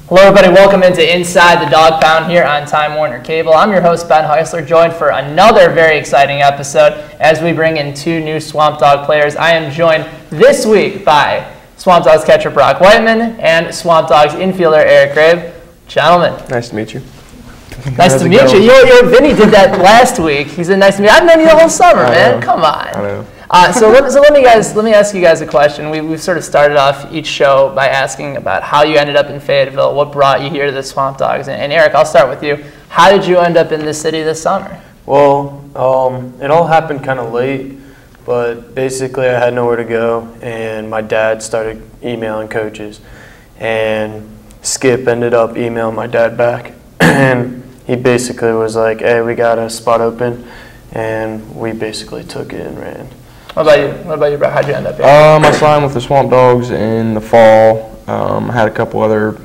Hello everybody, welcome into Inside the Dog Pound here on Time Warner Cable. I'm your host Ben Heisler, joined for another very exciting episode as we bring in two new Swamp Dog players. I am joined this week by Swamp Dogs catcher Brock Whiteman and Swamp Dogs infielder Eric Grabe. Gentlemen. Nice to meet you. Nice to meet you. Vinny did that last week. He said nice to meet you. I've known you the whole summer, man. Come on. I know. So let me ask you guys a question. We've sort of started off each show by asking about how you ended up in Fayetteville, what brought you here to the Swamp Dogs, and Eric, I'll start with you. How did you end up in this city this summer? Well, it all happened kind of late, but basically I had nowhere to go, and my dad started emailing coaches, and Skip ended up emailing my dad back, and he basically was like, "Hey, we got a spot open," and we basically took it and ran. What about you, bro? How'd you end up here? I signed with the Swamp Dogs in the fall. I had a couple other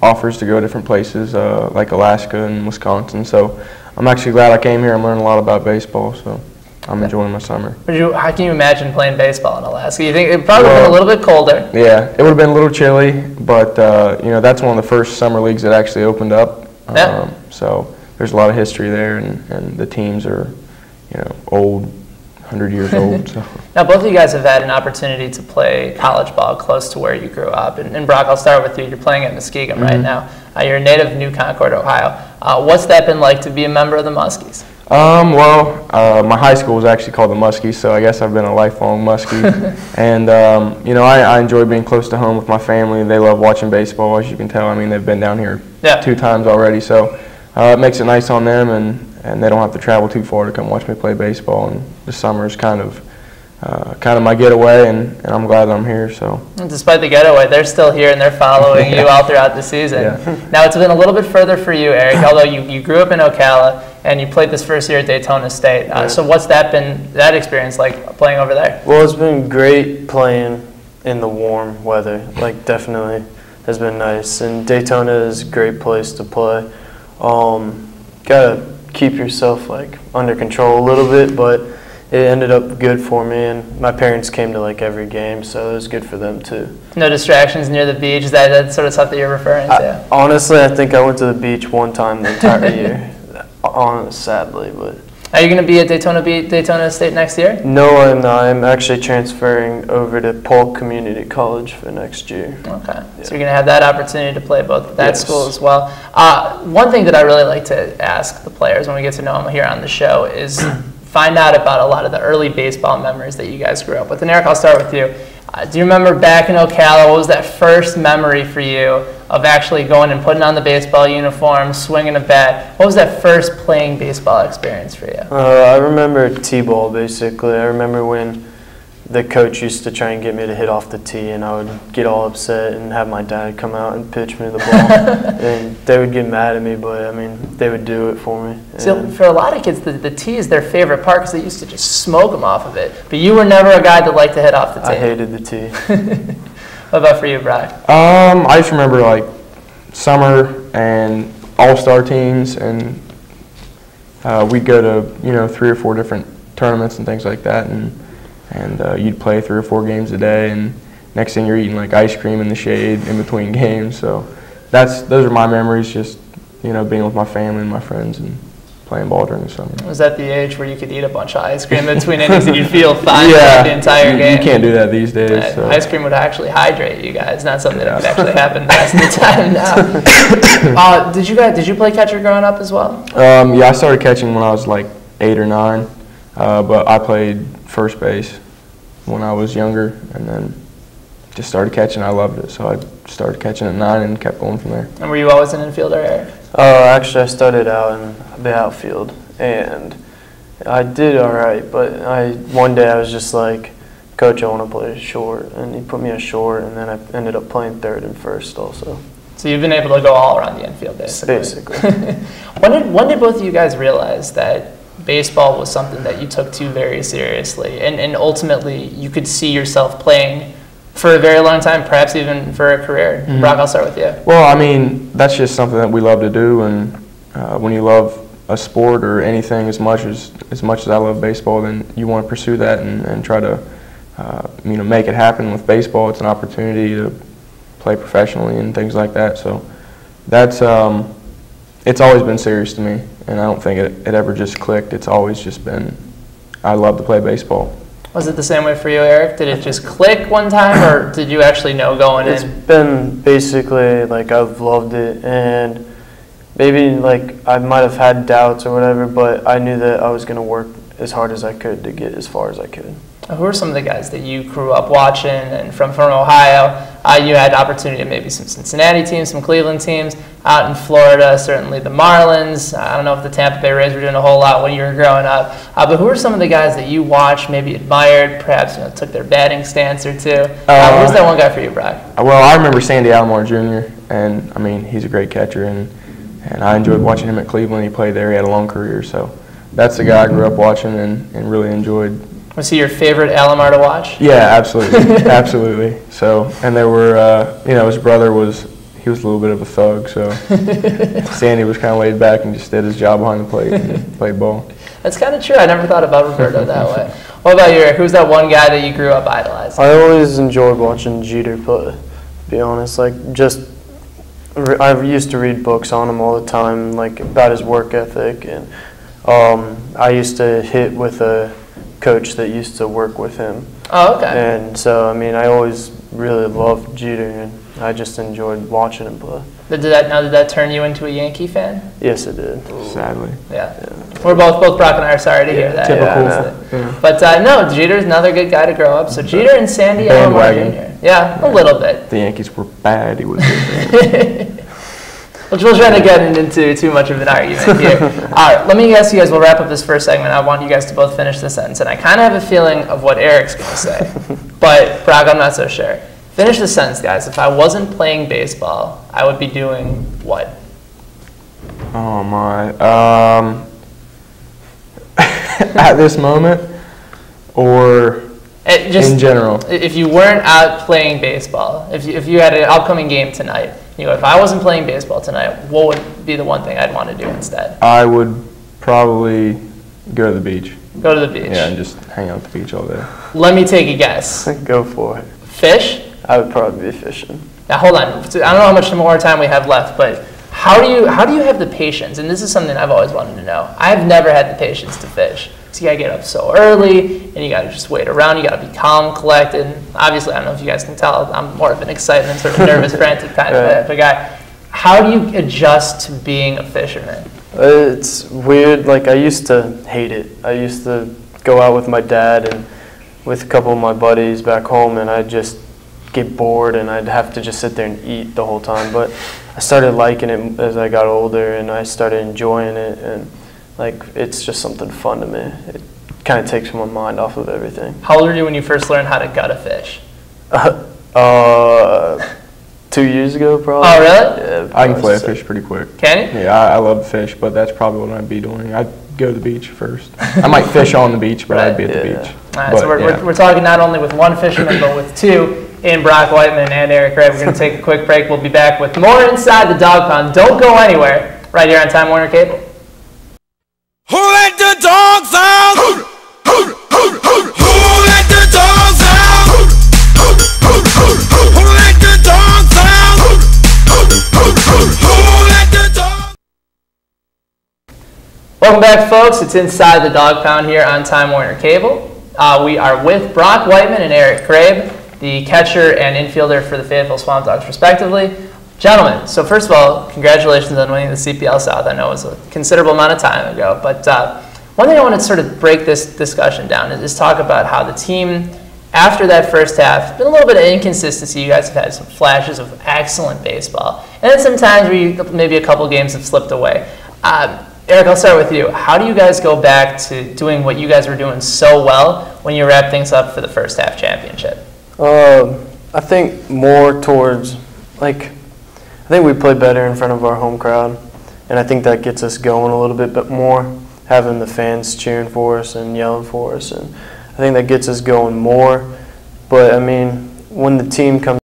offers to go different places, like Alaska and Wisconsin. So I'm actually glad I came here. I'm learning a lot about baseball, so I'm enjoying my summer. How can you imagine playing baseball in Alaska? You think it probably would have been a little bit colder? Yeah, it would have been a little chilly, but that's one of the first summer leagues that actually opened up. Yeah. So there's a lot of history there, and the teams are, old. 100 years old. So. Now, both of you guys have had an opportunity to play college ball close to where you grew up. And Brock, I'll start with you. You're playing at Muskegon right now. You're a native of New Concord, Ohio. What's that been like to be a member of the Muskies? My high school was actually called the Muskies, so I guess I've been a lifelong Muskie. And, I enjoy being close to home with my family. They love watching baseball, as you can tell. I mean, they've been down here 2 times already, so it makes it nice on them, and they don't have to travel too far to come watch me play baseball. And the summer is kind of my getaway, and I'm glad that I'm here. So. And despite the getaway, they're still here and they're following you all throughout the season. Yeah. Now it's been a little bit further for you, Eric. Although you grew up in Ocala and you played this first year at Daytona State. So what's that experience like playing over there? Well, it's been great playing in the warm weather. Like, definitely has been nice. And Daytona is a great place to play. Gotta keep yourself under control a little bit, but it ended up good for me, and my parents came to every game, so it was good for them too. No distractions near the beach? Is that sort of stuff that you're referring to? Honestly, I think I went to the beach one time the entire year, sadly. But are you going to be at Daytona State next year? No, I'm not. I'm actually transferring over to Polk Community College for next year. Okay. Yeah. So you're going to have that opportunity to play both at that school as well. One thing that I really like to ask the players when we get to know them here on the show is find out about a lot of the early baseball memories that you guys grew up with. And Eric, I'll start with you. Do you remember back in Ocala, what was that first memory for you of actually going and putting on the baseball uniform, swinging a bat? What was that first playing baseball experience for you? I remember T-ball, basically. I remember when the coach used to try and get me to hit off the tee, and I would get all upset and have my dad come out and pitch me the ball. And they would get mad at me, but, they would do it for me. So for a lot of kids, the tee is their favorite part because they used to just smoke them off of it. But you were never a guy that liked to hit off the tee. I hated the tee. What about for you, Brock? I just remember, summer and all-star teams, and we'd go to, 3 or 4 different tournaments and things like that, and you'd play 3 or 4 games a day, and next thing you're eating ice cream in the shade in between games. So those are my memories, just being with my family and my friends and playing ball during the summer. Was that the age where you could eat a bunch of ice cream in between innings and you'd feel fine the entire game? You can't do that these days. So. Ice cream would actually hydrate you guys, not something that could actually happen the rest of the time now. Did you play catcher growing up as well? Yeah, I started catching when I was 8 or 9, but I played first base when I was younger, and then just started catching. I loved it, so I started catching at 9 and kept going from there. And were you always an infielder, Eric? Actually, I started out in the outfield, and I did all right, but one day I was just like, "Coach, I want to play short," and he put me at short, and then I ended up playing third and first also. So you've been able to go all around the infield, basically. When did both of you guys realize that baseball was something that you took to very seriously, and ultimately you could see yourself playing for a very long time, perhaps even for a career? Mm-hmm. Brock, I'll start with you. Well, that's just something that we love to do, and when you love a sport or anything as much as I love baseball, then you want to pursue that and try to make it happen. With baseball, it's an opportunity to play professionally and things like that. So that's it's always been serious to me, and I don't think it ever just clicked. It's always just been, I love to play baseball. Was it the same way for you, Eric? Did it just click one time, or did you actually know going in? It's been basically like I've loved it, and maybe like I might have had doubts or whatever, but I knew that I was going to work as hard as I could to get as far as I could. Who are some of the guys that you grew up watching and from Ohio? You had opportunity at maybe some Cincinnati teams, some Cleveland teams. Out in Florida, certainly the Marlins. I don't know if the Tampa Bay Rays were doing a whole lot when you were growing up. But who are some of the guys that you watched, maybe admired, perhaps took their batting stance or two? Who's that one guy for you, Brock? Well, I remember Sandy Alomar Jr., and I mean, he's a great catcher, and I enjoyed watching him at Cleveland. He played there. He had a long career, so that's the guy I grew up watching and really enjoyed. Was he your favorite Alomar to watch? Yeah, absolutely, absolutely. So, and there were, his brother he was a little bit of a thug, so Sandy was kind of laid back and just did his job behind the plate and played ball. That's kind of true. I never thought about Roberto that way. What about you, Eric? Who's that one guy that you grew up idolizing? I always enjoyed watching Jeter play, to be honest. Like, I used to read books on him all the time, like about his work ethic, and I used to hit with a coach that used to work with him. Oh, okay. And so, I mean, I always really loved Jeter, and I just enjoyed watching him play. Did that turn you into a Yankee fan? Yes, it did. Sadly. Yeah. We're both Brock and I are sorry to hear that. Typical. Yeah. But no, Jeter's another good guy to grow up. So Jeter and Sandy Alomar Jr. Yeah, a little bit. The Yankees were bad. He was good. We'll try to get into too much of an argument here. All right, let me ask you guys, we'll wrap up this first segment. I want you guys to both finish the sentence. And I kind of have a feeling of what Eric's going to say. But, Brock, I'm not so sure. Finish the sentence, guys. If I wasn't playing baseball, I would be doing what? Oh, my. At this moment, or in general? If you weren't out playing baseball, if you had an upcoming game tonight, if I wasn't playing baseball tonight, what would be the one thing I'd want to do instead? I would probably go to the beach. Go to the beach? Yeah, and just hang out at the beach all day. Let me take a guess. Go for it. Fish? I would probably be fishing. Now, hold on. I don't know how much more time we have left, but how do you have the patience? And this is something I've always wanted to know. I've never had the patience to fish. So you got to get up so early, and you got to just wait around. You got to be calm, collected. And obviously, I don't know if you guys can tell, I'm more of an excited and sort of nervous, frantic kind of a guy. How do you adjust to being a fisherman? It's weird. Like, I used to hate it. I used to go out with my dad and with a couple of my buddies back home, and I'd just get bored, and I'd have to just sit there and eat the whole time. But I started liking it as I got older, and I started enjoying it, and like, it's just something fun to me. It kind of takes my mind off of everything. How old were you when you first learned how to gut a fish? 2 years ago, probably. Oh, really? Yeah, I can flay a fish pretty quick. Can you? Yeah, I love fish, but that's probably what I'd be doing. I'd go to the beach first. I might fish on the beach, but I'd be at the beach. All right, so we're talking not only with one fisherman, but with two, in Brock Whiteman and Eric Grabe. We're going to take a quick break. We'll be back with more Inside the Dog Pound. Don't go anywhere. Right here on Time Warner Cable. Who let the dogs out? Who let the dogs out? Who let the dogs out? Who let the dogs? Welcome back, folks. It's Inside the Dog Pound here on Time Warner Cable. We are with Brock Whiteman and Eric Grabe, the catcher and infielder for the Fayetteville Swamp Dogs, respectively. Gentlemen, so first of all, congratulations on winning the CPL South. I know it was a considerable amount of time ago, but one thing I want to sort of break this discussion down is talk about how the team, after that first half, been a little bit of inconsistency. You guys have had some flashes of excellent baseball, and then sometimes maybe a couple games have slipped away. Eric, I'll start with you. How do you guys go back to doing what you guys were doing so well when you wrap things up for the first half championship? I think more towards, I think we play better in front of our home crowd, and I think that gets us going a little bit more, having the fans cheering for us and yelling for us, and I think that gets us going more. But, I mean, when the team comes